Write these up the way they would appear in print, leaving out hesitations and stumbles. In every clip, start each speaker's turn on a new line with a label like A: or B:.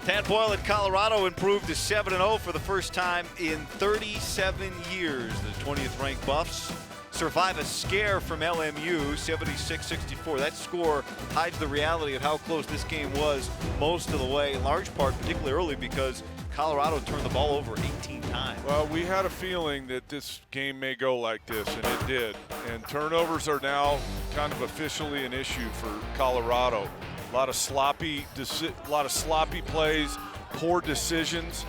A: Tad Boyle at Colorado improved to 7-0 for the first time in 37 years. The 20th ranked Buffs survive a scare from LMU, 76-64. That score hides the reality of how close this game was most of the way, in large part, particularly early, because Colorado turned the ball over 18 times.
B: Well, we had a feeling that this game may go like this, and it did. And turnovers are now kind of officially an issue for Colorado. A lot of sloppy plays, poor decisions,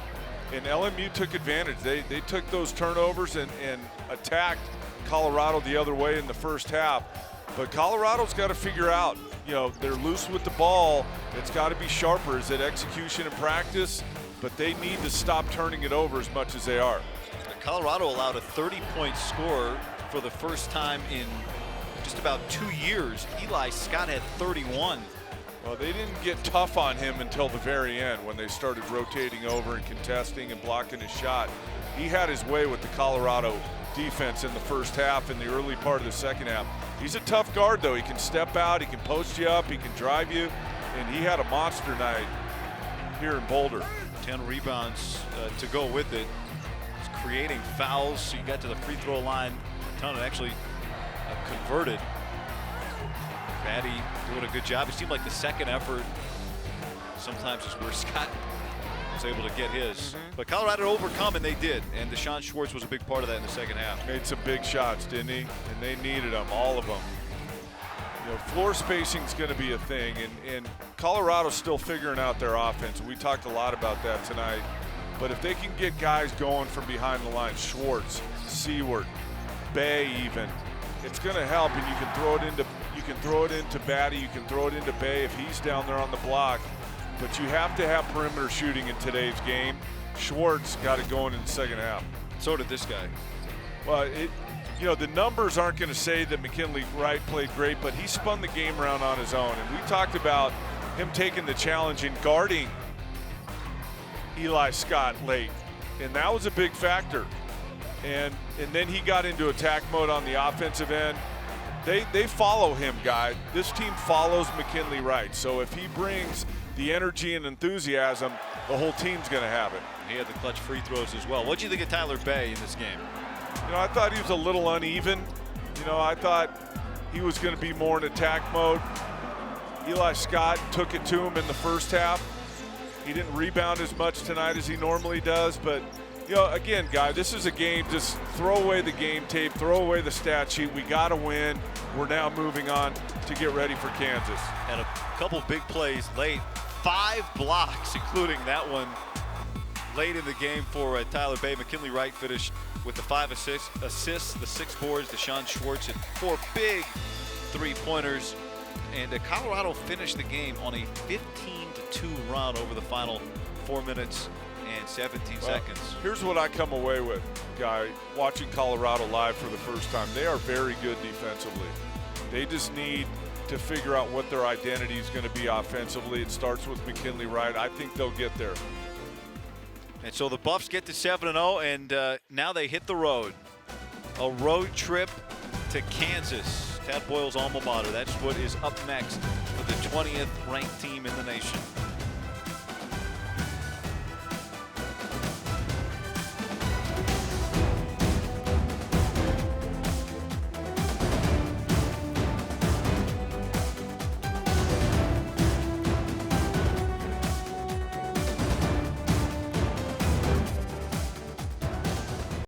B: and LMU took advantage. They took those turnovers and attacked Colorado the other way in the first half. But Colorado's got to figure out, they're loose with the ball. It's got to be sharper. Is it execution and practice? But they need to stop turning it over as much as they are.
A: Colorado allowed a 30-point score for the first time in just about 2 years. Eli Scott had 31.
B: Well, they didn't get tough on him until the very end when they started rotating over and contesting and blocking his shot. He had his way with the Colorado defense in the first half and the early part of the second half. He's a tough guard, though. He can step out, he can post you up, he can drive you, and he had a monster night here in Boulder.
A: 10 rebounds to go with it. He's creating fouls, so you got to the free throw line. A ton of actually converted. Batty doing a good job. It seemed like the second effort sometimes is where Scott was able to get his. But Colorado overcome, and they did. And Deshaun Schwartz was a big part of that in the second half.
B: Made some big shots, didn't he? And they needed them, all of them. Floor spacing is going to be a thing, and Colorado's still figuring out their offense. We talked a lot about that tonight. But if they can get guys going from behind the line, Schwartz, Seward, Bay even, it's going to help. And you can throw it into Batty, you can throw it into Bay if he's down there on the block. But you have to have perimeter shooting in today's game. Schwartz got it going in the second half.
A: So did this guy.
B: Well, the numbers aren't going to say that McKinley Wright played great, but he spun the game around on his own. And we talked about him taking the challenge in guarding Eli Scott late, and that was a big factor. And then he got into attack mode on the offensive end. They follow him, guy. This team follows McKinley Wright. So if he brings the energy and enthusiasm, the whole team's going to have it.
A: He had the clutch free throws as well. What do you think of Tyler Bay in this game?
B: I thought he was a little uneven. I thought he was going to be more in attack mode. Eli Scott took it to him in the first half. He didn't rebound as much tonight as he normally does, but again, guy, this is a game. Just throw away the game tape, throw away the stat sheet. We got to win. We're now moving on to get ready for Kansas.
A: And a couple big plays late. 5 blocks, including that one late in the game for Tyler Bay. McKinley Wright finished with the 5 assists, the 6 boards. Deshaun Schwartz had 4 big three-pointers. And Colorado finished the game on a 15-2 run over the final 4 minutes and 17 seconds.
B: Here's what I come away with, guy, watching Colorado live for the first time. They are very good defensively. They just need to figure out what their identity is going to be offensively. It starts with McKinley Wright. I think they'll get there.
A: And so the Buffs get to 7-0, and now they hit the road. A road trip to Kansas, Tad Boyle's alma mater. That's what is up next for the 20th ranked team in the nation.